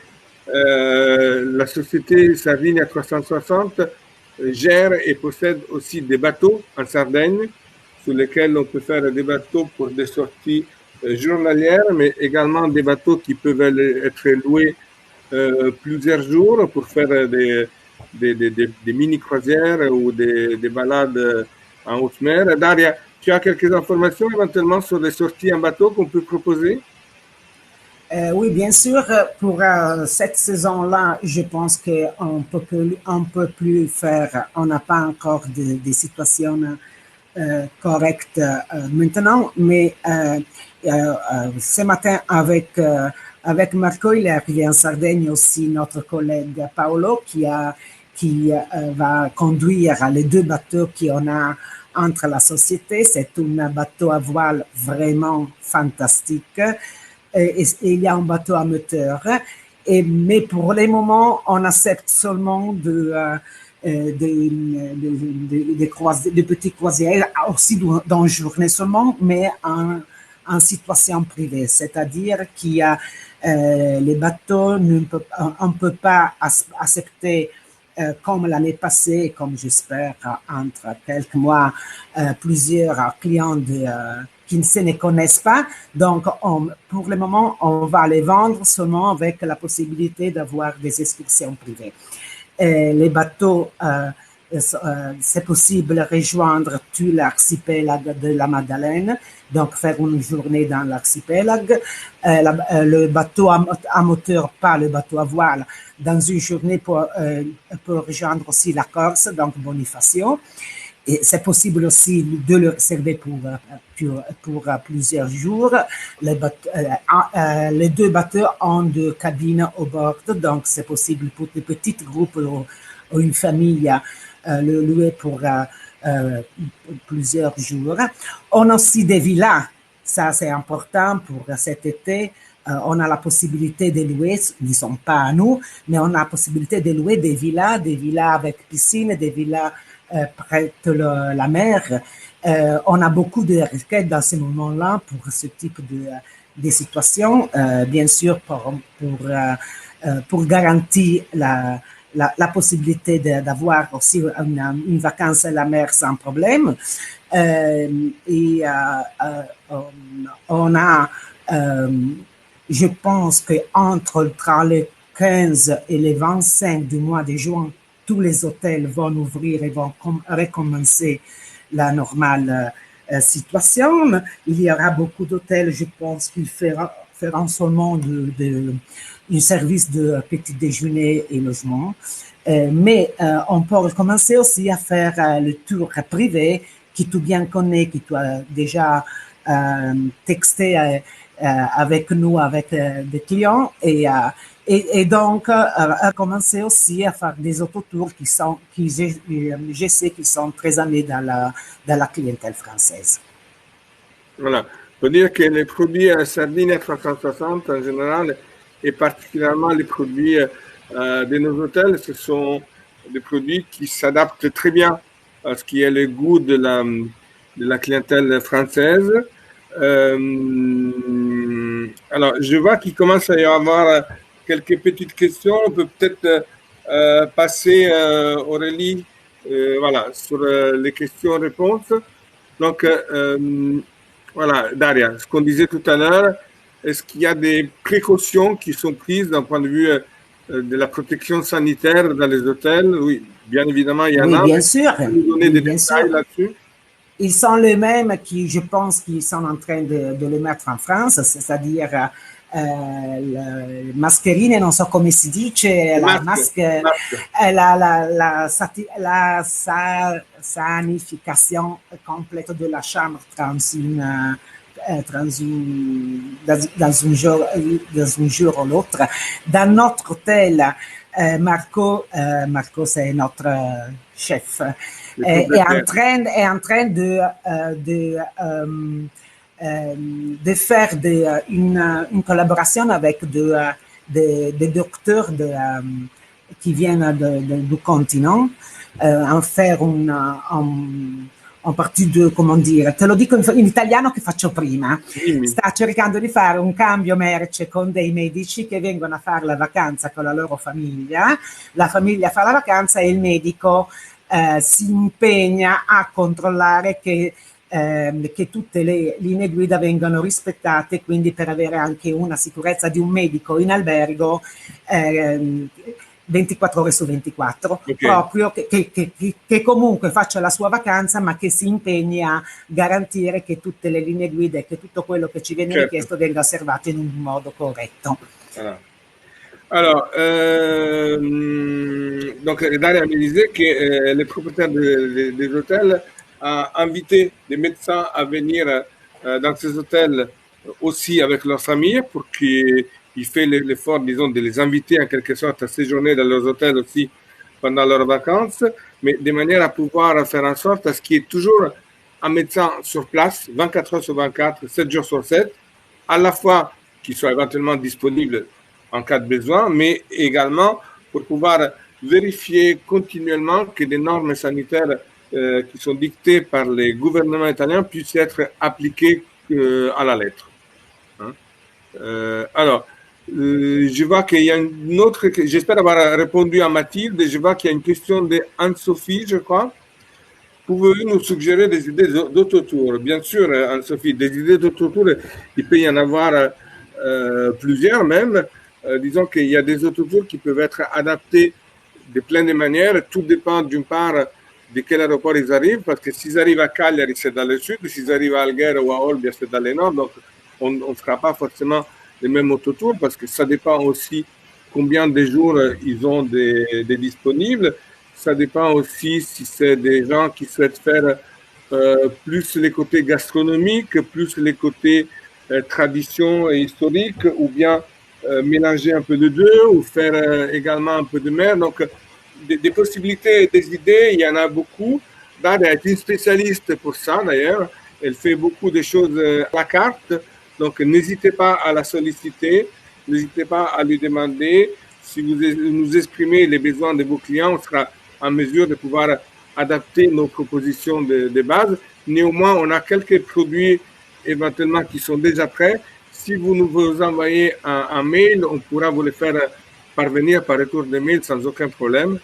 Speaker 2: la société Sardinia 360 gère et possède aussi des bateaux en Sardaigne sur lesquels on peut faire des bateaux pour des sorties journalières, mais également des bateaux qui peuvent être loués plusieurs jours pour faire des mini-croisières ou des balades en haute mer. Daria, tu as quelques informations éventuellement sur les sorties en bateau qu'on peut proposer?
Speaker 3: Oui, bien sûr. Pour cette saison-là, je pense qu'on peut plus faire. On n'a pas encore des situations correctes maintenant, mais ce matin avec Avec Marco, il est arrivé en Sardaigne aussi notre collègue Paolo qui va conduire les deux bateaux qu'on a entre la société. C'est un bateau à voile vraiment fantastique. Et il y a un bateau à moteur. Mais pour le moment, on accepte seulement de petites croisières, aussi dans une journée seulement, mais en situation privée. C'est-à-dire qu'il y a les bateaux, on ne peut pas accepter comme l'année passée, comme j'espère, entre quelques mois, plusieurs clients qui ne se connaissent pas. Donc, pour le moment, on va les vendre seulement avec la possibilité d'avoir des excursions privées. Les bateaux, c'est possible de rejoindre tout l'archipel de la Madeleine, donc faire une journée dans l'archipel. Le bateau à moteur, pas le bateau à voile, dans une journée pour rejoindre aussi la Corse, donc Bonifacio. Et c'est possible aussi de le réserver pour plusieurs jours. Les deux bateaux ont deux cabines au bord, donc c'est possible pour des petits groupes ou une famille le louer pour plusieurs jours. On a aussi des villas, ça c'est important pour cet été. On a la possibilité de louer, ils ne sont pas à nous, mais on a la possibilité de louer des villas avec piscine, des villas près de la mer. On a beaucoup de requêtes dans ce moment-là pour ce type de situation, bien sûr pour garantir la possibilité d'avoir aussi une vacance à la mer sans problème. On a, je pense qu'entre le 15 et le 25 du mois de juin, tous les hôtels vont ouvrir et vont recommencer la normale situation. Il y aura beaucoup d'hôtels, je pense, qui feront seulement un service de petit déjeuner et logement. Mais on peut recommencer aussi à faire le tour privé, qui tu bien connais, qui tu as déjà texté avec nous, avec des clients, et donc à commencer aussi à faire des autotours qui je sais qu'ils sont très aimés dans la clientèle française.
Speaker 2: Voilà. Il faut dire que les produits à Sardinia 360 en général, et particulièrement les produits de nos hôtels, ce sont des produits qui s'adaptent très bien à ce qui est le goût de la clientèle française. Alors, je vois qu'il commence à y avoir quelques petites questions. On peut peut-être passer, Aurélie, voilà, sur les questions-réponses. Donc, voilà, Daria, ce qu'on disait tout à l'heure, est-ce qu'il y a des précautions qui sont prises d'un point de vue de la protection sanitaire dans les hôtels? Oui, bien évidemment, il y en a.
Speaker 3: Oui, bien sûr.
Speaker 2: Vous nous donner des détails là-dessus?
Speaker 3: Ils sont les mêmes qui, je pense, qu'ils sont en train de le mettre en France, c'est-à-dire le mascherine, non so come si dice, la sanification complète de la chambre dans un jour ou l'autre. Dans notre hôtel, Marco, c'est notre chef, est en train de faire une collaboration avec des docteurs qui viennent du continent, en faire un partie de, come dire, te lo dico in italiano che faccio prima, sta cercando di fare un cambio merce con dei medici che vengono a fare la vacanza con la loro famiglia, la famiglia fa la vacanza e il medico si impegna a controllare che tutte le linee guida vengano rispettate, quindi per avere anche una sicurezza di un medico in albergo 24 ore su 24, okay. Proprio che comunque faccia la sua vacanza, ma che si impegni a garantire che tutte le linee guida e che tutto quello che ci viene richiesto venga osservato in un modo corretto.
Speaker 2: Alors, donc Daria me disait que les propriétaires des hôtels ont invité des médecins à venir dans ces hôtels aussi avec leur famille pour qu'ils il fait l'effort, disons, de les inviter en quelque sorte à séjourner dans leurs hôtels aussi pendant leurs vacances, mais de manière à pouvoir faire en sorte à ce qu'il y ait toujours un médecin sur place, 24 heures sur 24, 7 jours sur 7, à la fois qui soit éventuellement disponible en cas de besoin, mais également pour pouvoir vérifier continuellement que les normes sanitaires qui sont dictées par les gouvernements italiens puissent être appliquées à la lettre. Hein? Alors, je vois qu'il y a une autre... J'espère avoir répondu à Mathilde. Je vois qu'il y a une question de Anne-Sophie, je crois. Pouvez-vous nous suggérer des idées d'autotour? Bien sûr, Anne-Sophie, des idées d'autotour, il peut y en avoir plusieurs même. Disons qu'il y a des autotours qui peuvent être adaptés de plein de manières. Tout dépend d'une part de quel aéroport ils arrivent, parce que s'ils arrivent à Cagliari, c'est dans le sud, s'ils arrivent à Alghero ou à Olbia, c'est dans le nord, donc on ne fera pas forcément les mêmes autotours, parce que ça dépend aussi combien de jours ils ont des disponibles. Ça dépend aussi si c'est des gens qui souhaitent faire plus les côtés gastronomiques, plus les côtés tradition et historique, ou bien mélanger un peu de deux, ou faire également un peu de mer. Donc, des possibilités, des idées, il y en a beaucoup. Daria est une spécialiste pour ça, d'ailleurs. Elle fait beaucoup de choses à la carte. Donc, n'hésitez pas à la solliciter. N'hésitez pas à lui demander. Si vous nous exprimez les besoins de vos clients, on sera en mesure de pouvoir adapter nos propositions de base. Néanmoins, on a quelques produits éventuellement qui sont déjà prêts. Si vous nous envoyez un mail, on pourra vous les faire parvenir par retour de mail sans aucun problème.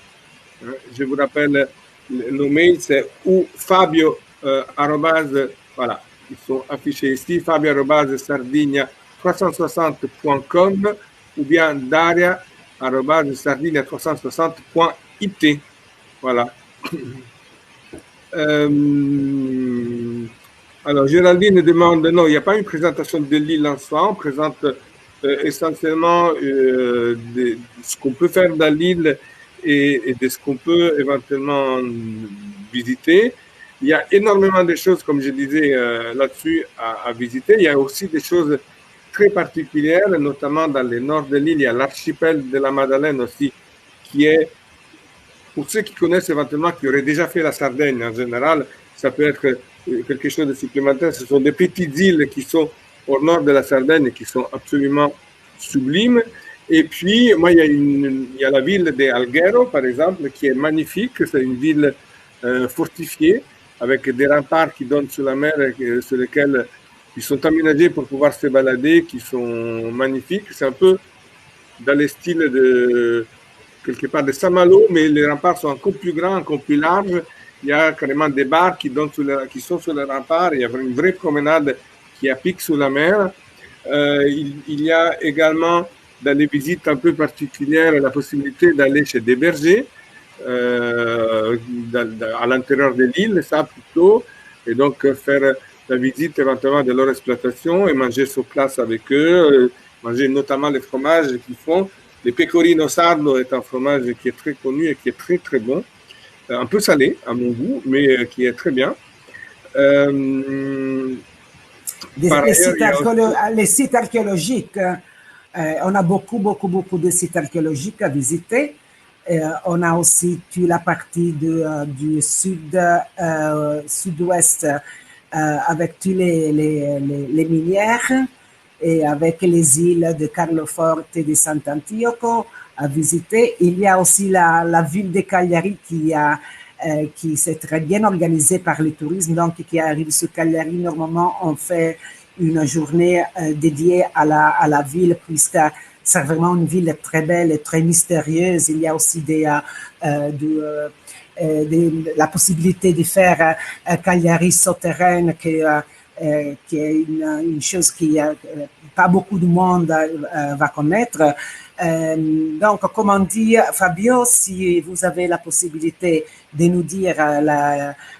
Speaker 2: Je vous rappelle, nos mails, c'est ou Fabio, voilà, ils sont affichés ici, fabio@sardigna360.com ou bien daria@sardigna360.it. Voilà. Alors, Géraldine demande, non, il n'y a pas une présentation de l'île en soi, on présente essentiellement ce qu'on peut faire dans l'île et de ce qu'on peut éventuellement visiter. Il y a énormément de choses, comme je disais, là-dessus à visiter. Il y a aussi des choses très particulières, notamment dans le nord de l'île, il y a l'archipel de la Madeleine aussi, qui est, pour ceux qui connaissent éventuellement, qui auraient déjà fait la Sardaigne en général, ça peut être quelque chose de supplémentaire. Ce sont des petites îles qui sont au nord de la Sardaigne et qui sont absolument sublimes. Et puis, moi, il y a la ville d'Alghero, par exemple, qui est magnifique. C'est une ville fortifiée, avec des remparts qui donnent sur la mer, sur lesquels ils sont aménagés pour pouvoir se balader, qui sont magnifiques. C'est un peu dans le style de, quelque part, de Saint-Malo, mais les remparts sont encore plus grands, encore plus larges. Il y a carrément des bars qui sont sur les remparts. Il y a une vraie promenade qui a pic sur la mer. Il y a également, dans les visites un peu particulières, la possibilité d'aller chez des bergers à l'intérieur de l'île, ça plutôt, et donc faire la visite éventuellement de leur exploitation et manger sur place avec eux, manger notamment les fromages qu'ils font. Le pecorino sardo est un fromage qui est très connu et qui est très très bon, un peu salé à mon goût, mais qui est très bien.
Speaker 3: Les sites archéologiques, on a beaucoup de sites archéologiques à visiter. On a aussi toute la partie du sud-ouest avec tous les minières et avec les îles de Carloforte et de Sant'Antioco à visiter. Il y a aussi la ville de Cagliari qui s'est très bien organisée par le tourisme, donc qui arrive sur Cagliari. Normalement, on fait une journée dédiée à la ville, puisque c'est vraiment une ville très belle et très mystérieuse. Il y a aussi la possibilité de faire Cagliari souterraine, qui est une chose que pas beaucoup de monde va connaître. Donc, comme on dit, Fabio, si vous avez la possibilité de nous dire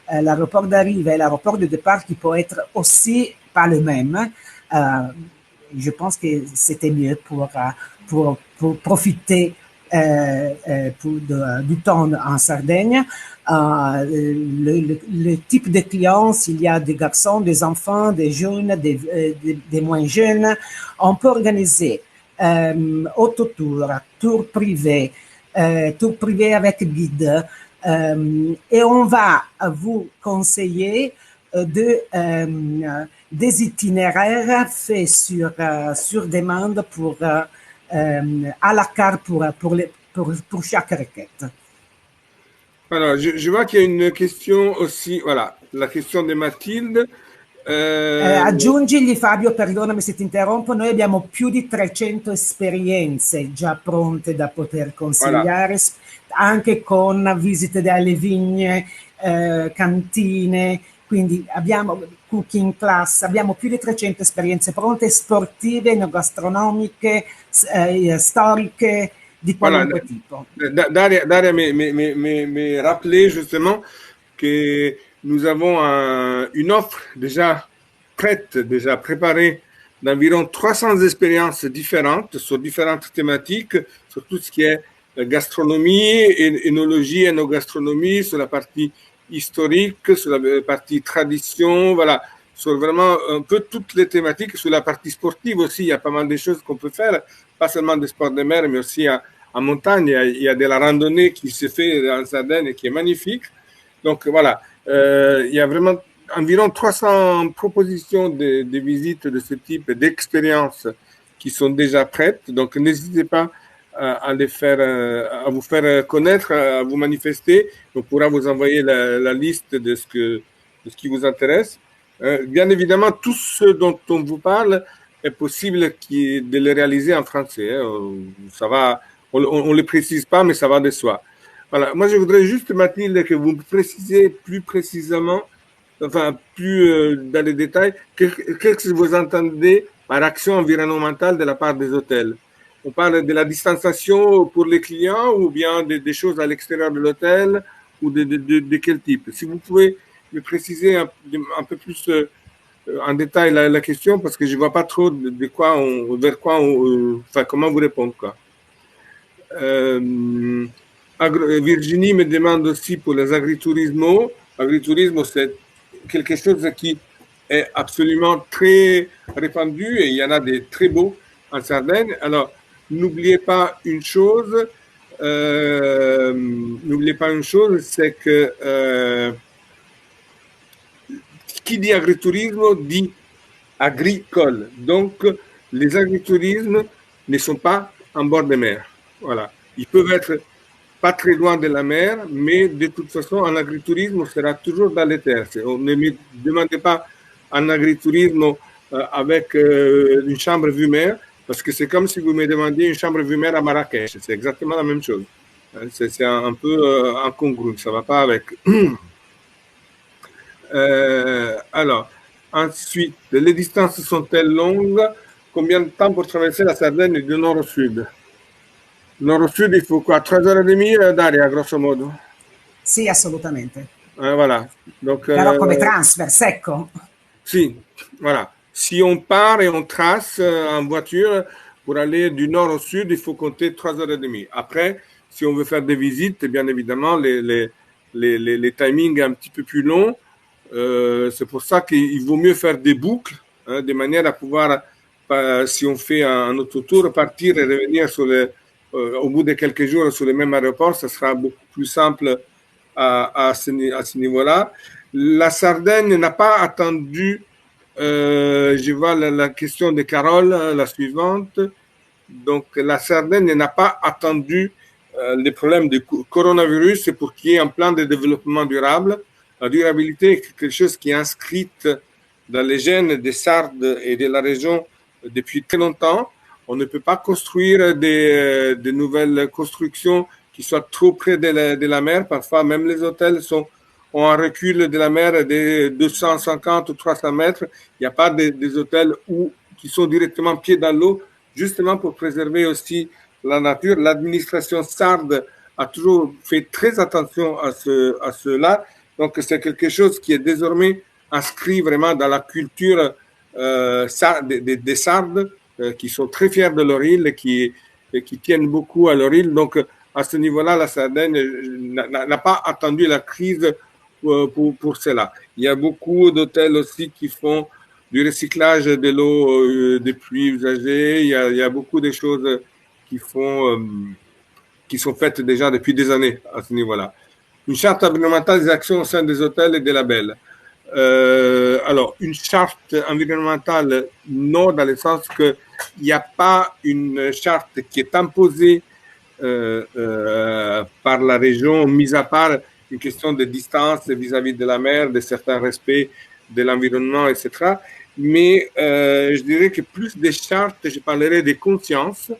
Speaker 3: l'aéroport d'arrivée et l'aéroport de départ, qui peut être aussi pas le même, je pense que c'était mieux pour profiter du temps en Sardaigne. Le type de clients, s'il y a des garçons, des enfants, des jeunes, des moins jeunes, on peut organiser autotour, tour privé avec guide. Et on va vous conseiller des itinéraires faits sur demande à la carte pour chaque requête.
Speaker 2: Alors, je vois qu'il y a une question aussi, voilà, la question de Mathilde.
Speaker 3: Aggiungigli Fabio, perdonami se ti interrompo, noi abbiamo più di 300 esperienze già pronte da poter consigliare, anche con visite alle vigne, cantine, quindi abbiamo cooking class, abbiamo più di 300 esperienze pronte, sportive, enogastronomiche, storiche, di qualunque tipo.
Speaker 2: Daria me rappelait justement que nous avons une offre déjà prête, déjà préparée d'environ 300 expériences différentes sur différentes thématiques, sur tout ce qui est gastronomie, énologie, énogastronomie, sur la partie historique, sur la partie tradition, voilà, sur vraiment un peu toutes les thématiques, sur la partie sportive aussi, il y a pas mal de choses qu'on peut faire, pas seulement des sports de mer, mais aussi en montagne, il y a de la randonnée qui se fait en Sardaigne et qui est magnifique. Donc voilà, il y a vraiment environ 300 propositions de visites de ce type, d'expériences qui sont déjà prêtes. Donc n'hésitez pas à vous faire connaître, à vous manifester. On pourra vous envoyer la liste de ce qui vous intéresse. Bien évidemment, tout ce dont on vous parle est possible de les réaliser en français. Ça va, on ne le précise pas, mais ça va de soi. Voilà. Moi, je voudrais juste, Mathilde, que vous me précisiez plus précisément, enfin, plus dans les détails, qu'est-ce que vous entendez par action environnementale de la part des hôtels? On parle de la distanciation pour les clients ou bien des choses à l'extérieur de l'hôtel ou de quel type? Si vous pouvez me préciser un peu plus en détail la question, parce que je ne vois pas trop comment vous répondre, quoi. Virginie me demande aussi pour les agritourismes. Agritourisme, c'est quelque chose qui est absolument très répandu et il y en a des très beaux en Sardaigne. Alors, n'oubliez pas une chose, c'est que qui dit agritourisme dit agricole. Donc, les agritourismes ne sont pas en bord de mer. Voilà. Ils peuvent être pas très loin de la mer, mais de toute façon, en agritourisme, on sera toujours dans les terres. On ne me demandez pas en agritourisme avec une chambre vue mer, parce que c'est comme si vous me demandiez une chambre vue mer à Marrakech. C'est exactement la même chose. C'est un peu incongru, ça ne va pas avec. Alors, ensuite, les distances sont-elles longues? Combien de temps pour traverser la Sardaigne du nord au sud? Nord au sud, il faut quoi? 3h30 d'aria, grosso modo?
Speaker 3: Sì, assolutamente.
Speaker 2: Voilà. Donc,
Speaker 3: Però come transfer, secco?
Speaker 2: Si, voilà. Si on part et on trace en voiture pour aller du nord au sud, il faut compter 3h30. Après, si on veut faire des visites, bien évidemment, les timings un petit peu plus longs. C'est pour ça qu'il vaut mieux faire des boucles, de manière à pouvoir, si on fait un autotour, partir et revenir au bout de quelques jours sur le même aéroport. Ça sera beaucoup plus simple à ce niveau-là. La Sardaigne n'a pas attendu, je vois la question de Carole, la suivante. Donc, la Sardaigne n'a pas attendu les problèmes du coronavirus pour qu'il y ait un plan de développement durable. La durabilité est quelque chose qui est inscrite dans les gènes des Sardes et de la région depuis très longtemps. On ne peut pas construire de nouvelles constructions qui soient trop près de la mer. Parfois, même les hôtels ont un recul de la mer de 250 ou 300 mètres. Il n'y a pas des hôtels qui sont directement pieds dans l'eau, justement pour préserver aussi la nature. L'administration sarde a toujours fait très attention à cela. Donc, c'est quelque chose qui est désormais inscrit vraiment dans la culture des Sardes, qui sont très fiers de leur île et qui tiennent beaucoup à leur île. Donc, à ce niveau-là, la Sardaigne n'a pas attendu la crise pour cela. Il y a beaucoup d'hôtels aussi qui font du recyclage de l'eau des pluies usagées. Il y a beaucoup de choses qui qui sont faites déjà depuis des années à ce niveau-là. Une charte environnementale des actions au sein des hôtels et des labels. Alors, une charte environnementale, non, dans le sens qu'il n'y a pas une charte qui est imposée par la région, mis à part une question de distance vis-à-vis de la mer, de certains respects de l'environnement, etc. Mais je dirais que plus des chartes, je parlerai des consciences.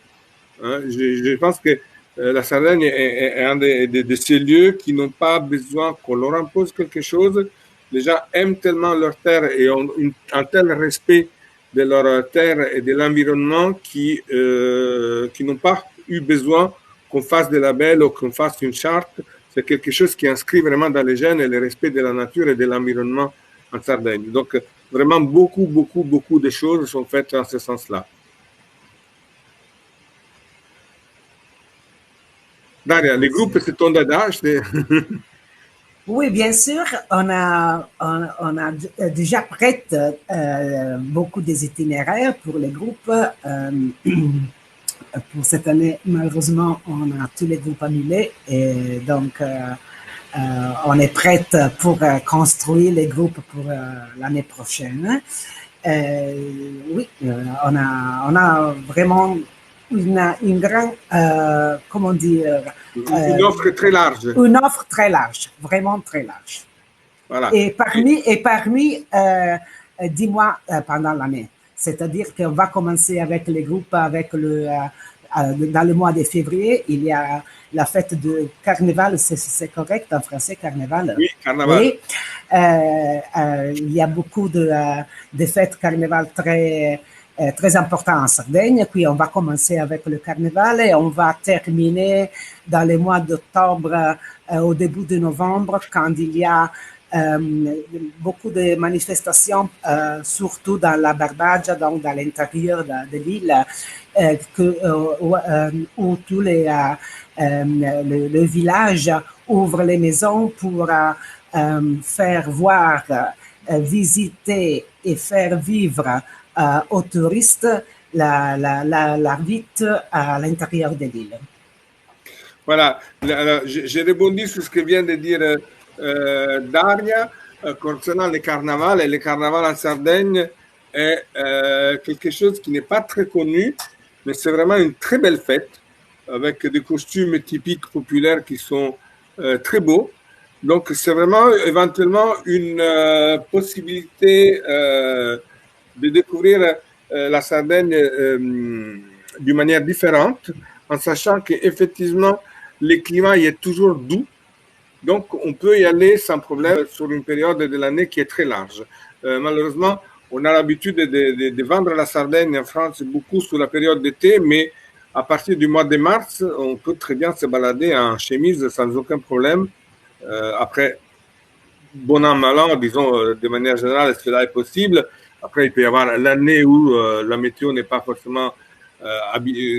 Speaker 2: Hein. Je pense que la Sardaigne est un de ces lieux qui n'ont pas besoin qu'on leur impose quelque chose. Les gens aiment tellement leur terre et ont un tel respect de leur terre et de l'environnement qui n'ont pas eu besoin qu'on fasse des labels ou qu'on fasse une charte. C'est quelque chose qui inscrit vraiment dans les gènes et le respect de la nature et de l'environnement en Sardaigne. Donc, vraiment, beaucoup de choses sont faites en ce sens-là. Daria, les groupes, c'est ton dada.
Speaker 3: Oui, bien sûr, on a déjà prêt beaucoup des itinéraires pour les groupes. Pour cette année, malheureusement, on a tous les groupes annulés et donc on est prête pour construire les groupes pour l'année prochaine. Oui, on a vraiment une grande, comment dire,
Speaker 2: une offre très large.
Speaker 3: Une offre très large, vraiment très large.
Speaker 2: Voilà.
Speaker 3: Et parmi 10 mois pendant l'année. C'est-à-dire qu'on va commencer avec les groupes avec dans le mois de février, il y a la fête de Carnaval, c'est correct en français, Carnaval?
Speaker 2: Oui, Carnaval.
Speaker 3: Oui. Il y a beaucoup de fêtes Carnaval très importantes en Sardaigne. Puis on va commencer avec le Carnaval et on va terminer dans les mois d'octobre, au début de novembre, quand il y a beaucoup de manifestations, surtout dans la Barbagia, donc dans l'intérieur de l'île, où tous le village ouvre les maisons pour faire voir, visiter et faire vivre aux touristes la vie à l'intérieur de l'île.
Speaker 2: Voilà, j'ai rebondi sur ce que vient de dire Daria concernant le carnaval. Et le carnaval en Sardaigne est quelque chose qui n'est pas très connu, mais c'est vraiment une très belle fête avec des costumes typiques populaires qui sont très beaux. Donc c'est vraiment éventuellement une possibilité de découvrir la Sardaigne d'une manière différente, en sachant qu'effectivement le climat y est toujours doux. Donc, on peut y aller sans problème sur une période de l'année qui est très large. Malheureusement, on a l'habitude de vendre la Sardaigne en France beaucoup sur la période d'été, mais à partir du mois de mars, on peut très bien se balader en chemise sans aucun problème. Après, bon an, mal an, disons, de manière générale, cela est possible. Après, il peut y avoir l'année où la météo n'est pas forcément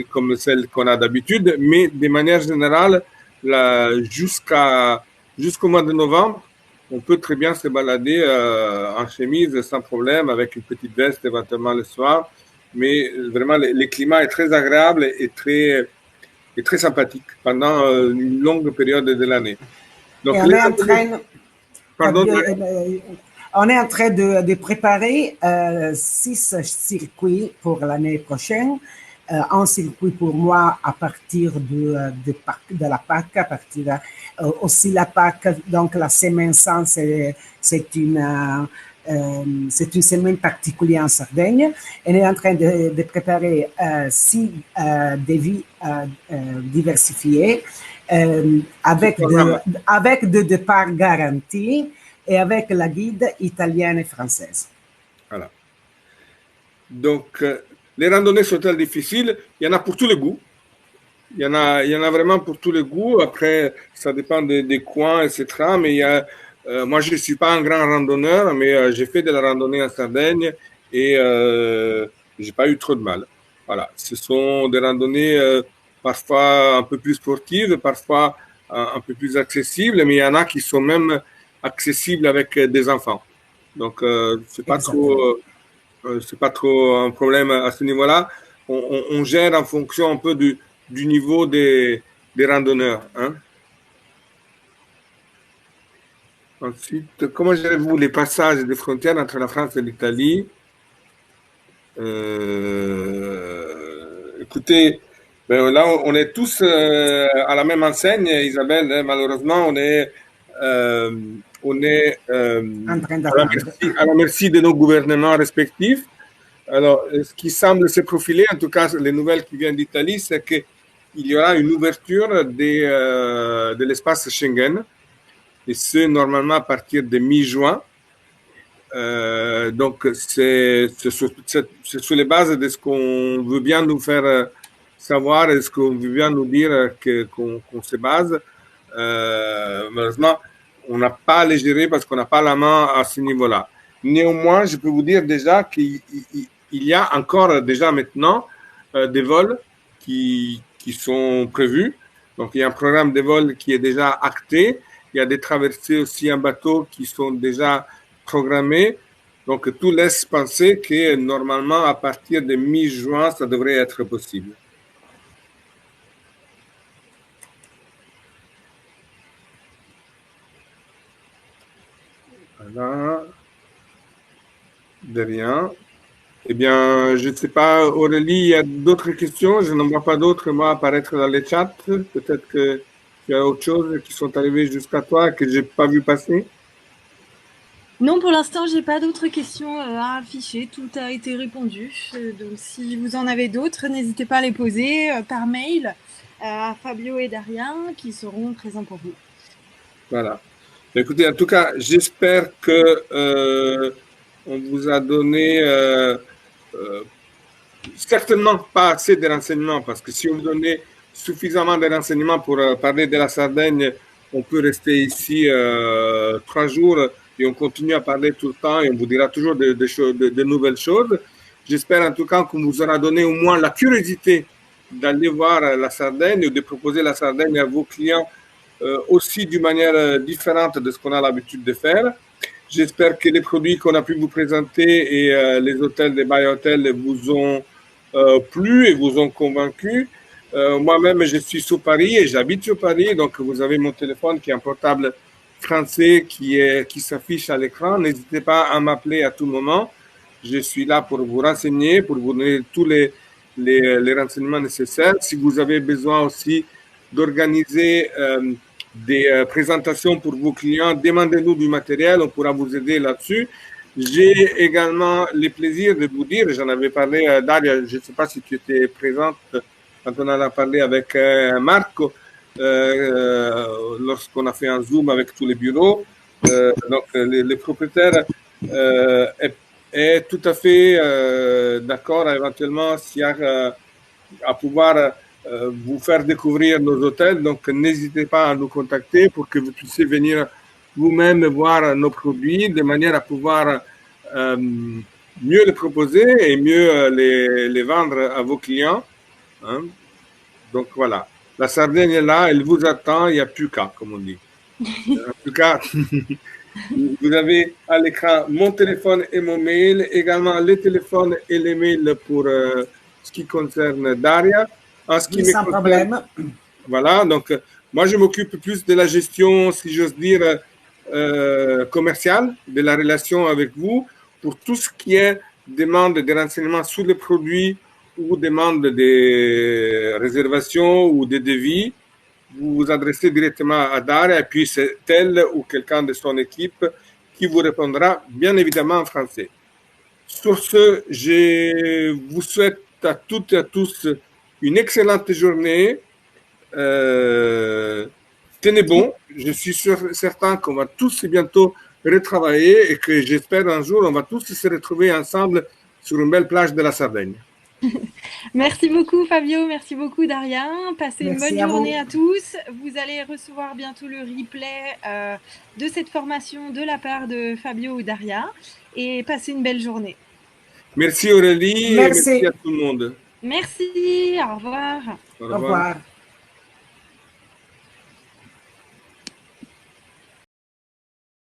Speaker 2: comme celle qu'on a d'habitude, mais de manière générale, jusqu'au mois de novembre, on peut très bien se balader en chemise sans problème, avec une petite veste éventuellement le soir. Mais vraiment, le climat est très agréable et très sympathique pendant une longue période de l'année.
Speaker 3: Donc, on est en train de préparer 6 circuits pour l'année prochaine. Un circuit pour moi à partir de la Pâque, à partir aussi la Pâque, donc la semaine sans, c'est une semaine particulière en Sardaigne. On est en train de préparer 6 défis diversifiés avec de départs garantis et avec la guide italienne et française.
Speaker 2: Voilà. Donc, les randonnées sont elles difficiles. Il y en a pour tous les goûts. Il y en a vraiment pour tous les goûts. Après, ça dépend des coins, etc. Mais moi, je ne suis pas un grand randonneur, mais j'ai fait de la randonnée en Sardaigne et je n'ai pas eu trop de mal. Voilà. Ce sont des randonnées parfois un peu plus sportives, parfois un peu plus accessibles, mais il y en a qui sont même accessibles avec des enfants. Donc, c'est pas trop... c'est pas trop un problème à ce niveau-là. On gère en fonction un peu du niveau des randonneurs. Hein. Ensuite, comment gérez-vous les passages des frontières entre la France et l'Italie? Écoutez, ben là, on est tous à la même enseigne, Isabelle. Hein, malheureusement, on est
Speaker 3: En train
Speaker 2: à la
Speaker 3: d'attendre.
Speaker 2: à la merci de nos gouvernements respectifs. Alors, ce qui semble se profiler, en tout cas, les nouvelles qui viennent d'Italie, c'est qu'il y aura une ouverture de l'espace Schengen, et ce, normalement, à partir de mi-juin. Donc, c'est sur les bases de ce qu'on veut bien nous faire savoir et ce qu'on veut bien nous dire qu'on se base. Malheureusement, on n'a pas à les gérer parce qu'on n'a pas la main à ce niveau-là. Néanmoins, je peux vous dire déjà qu'il y a encore déjà maintenant des vols qui sont prévus. Donc, il y a un programme de vols qui est déjà acté. Il y a des traversées aussi en bateau qui sont déjà programmées. Donc, tout laisse penser que normalement, à partir de mi-juin, ça devrait être possible. Voilà. De rien. Eh bien, je ne sais pas, Aurélie, il y a d'autres questions? Je n'en vois pas d'autres, moi, apparaître dans les chats. Peut-être que il y a autre chose qui sont arrivées jusqu'à toi que je n'ai pas vu passer.
Speaker 1: Non, pour l'instant, j'ai pas d'autres questions à afficher. Tout a été répondu. Donc, si vous en avez d'autres, n'hésitez pas à les poser par mail à Fabio et Daria, qui seront présents pour vous.
Speaker 2: Voilà. Écoutez, en tout cas, j'espère que on vous a donné certainement pas assez de renseignements, parce que si on vous donnait suffisamment de renseignements pour parler de la Sardaigne, on peut rester ici 3 jours et on continue à parler tout le temps et on vous dira toujours de nouvelles choses. J'espère en tout cas qu'on vous aura donné au moins la curiosité d'aller voir la Sardaigne ou de proposer la Sardaigne à vos clients aussi d'une manière différente de ce qu'on a l'habitude de faire. J'espère que les produits qu'on a pu vous présenter et les hôtels des Bay Hotels vous ont plu et vous ont convaincu. Moi-même, je suis sur Paris et j'habite sur Paris, donc vous avez mon téléphone qui est un portable français qui s'affiche à l'écran. N'hésitez pas à m'appeler à tout moment. Je suis là pour vous renseigner, pour vous donner tous les renseignements nécessaires. Si vous avez besoin aussi d'organiser des présentations pour vos clients, demandez-nous du matériel, on pourra vous aider là-dessus. J'ai également le plaisir de vous dire, j'en avais parlé à Daria, je ne sais pas si tu étais présente quand on en a parlé avec Marco, lorsqu'on a fait un Zoom avec tous les bureaux. Donc, les propriétaires est tout à fait d'accord éventuellement à pouvoir vous faire découvrir nos hôtels. Donc, n'hésitez pas à nous contacter pour que vous puissiez venir vous-même voir nos produits de manière à pouvoir mieux les proposer et mieux les vendre à vos clients. Hein? Donc, voilà. La Sardaigne est là, elle vous attend, il n'y a plus qu'à, comme on dit. En tout cas, vous avez à l'écran mon téléphone et mon mail, également les téléphones et les mails pour ce qui concerne Daria. En ce qui
Speaker 3: Sans problème.
Speaker 2: Voilà, donc moi je m'occupe plus de la gestion, si j'ose dire, commerciale, de la relation avec vous, pour tout ce qui est demande de renseignements sur les produits ou demande des réservations ou des devis. Vous vous adressez directement à Daria et puis c'est elle ou quelqu'un de son équipe qui vous répondra bien évidemment en français. Sur ce, je vous souhaite à toutes et à tous une excellente journée. Tenez bon, je suis certain qu'on va tous bientôt retravailler et que j'espère un jour on va tous se retrouver ensemble sur une belle plage de la Sardaigne.
Speaker 1: Merci beaucoup Fabio, merci beaucoup Daria. Passez une bonne journée à tous. Vous allez recevoir bientôt le replay de cette formation de la part de Fabio ou Daria et passez une belle journée.
Speaker 2: Merci Aurélie et merci à tout le monde.
Speaker 1: Merci, au revoir.
Speaker 3: Au revoir.